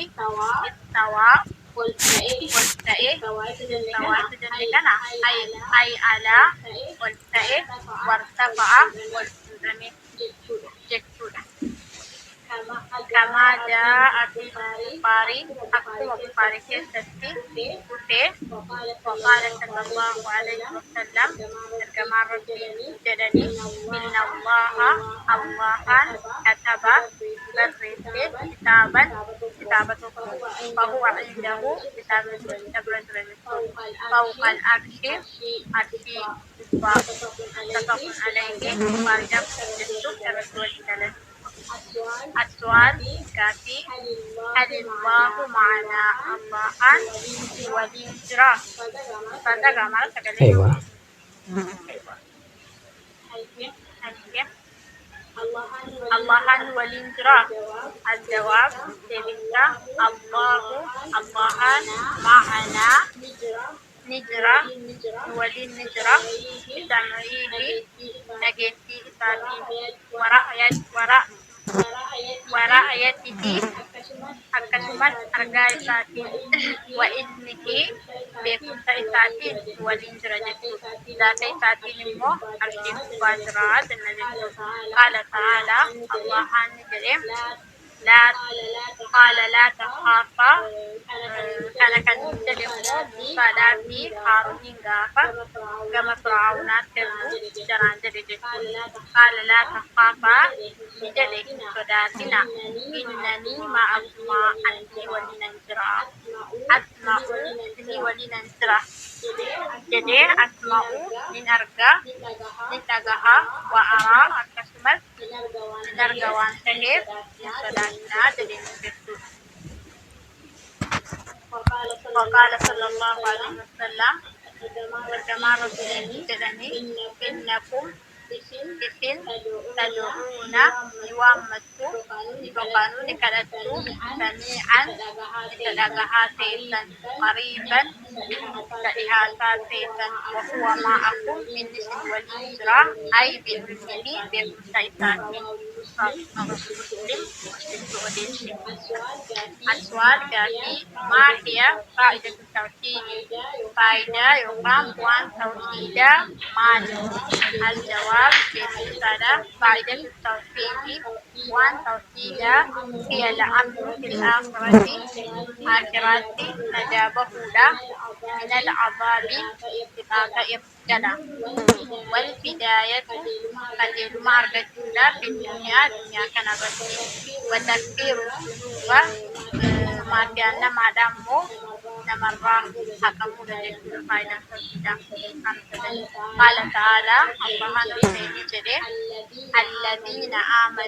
استوى والتئ أي على والتئ وارتفع والجسد كما جاء في البخاري أكتب البخاري كيستي وقال صلى الله عليه وسلم كما جدني إن الله كتب كتابته فهو عنده كتاب فوق العرش متفق عليه وارجع السؤال كافي هل الله معنا الله والإجراء صدق ما أيوة. الله والإجراء الجواب سبيلا الله معنا نجرة والنجرة بسمعه نجتي إساتي ورأيته أكسمت أرجاء إساتي وإذنه بكتا إساتي والنجرة ذات إساتي نمو أرشيف باشرات قال تعالى الله نجرم قال لا تخافا كان تدعو فلا في هارون غافا كما فرعون تدعو جران جديد قال لا تخافا بجلك صداتنا إنني معكما أنت ولننجرا أسمع إني ولننجرا jadi asma'u min arga wa ara akasmat dargawan sahib sadana jadi begitu. Waqala sallallahu alaihi wasallam kama rasulullah jadani innakum bisin tad'una yuwammatu dibakanu dikalatu sami'an ditadagaha seitan qariban ditadagaha seitan wa huwa ma'akum min nisin wal isra ay bil muslimin bil saitan muslim aswal kasi ma hiya fa'idah tauhid fa'idah yuqam wa tauhidah mal al jawab pada fa'idah tauhid wa tauhidah hiya al-amru fil akhirati najabahu la min al-azabi kita ibtada wal bidayatu kadil margatuna fid dunya kana basi wa takfir wa matianna madamu namarra hakamu dari fa'idah tauhidah qala ta'ala Allah jadi alladzina amanu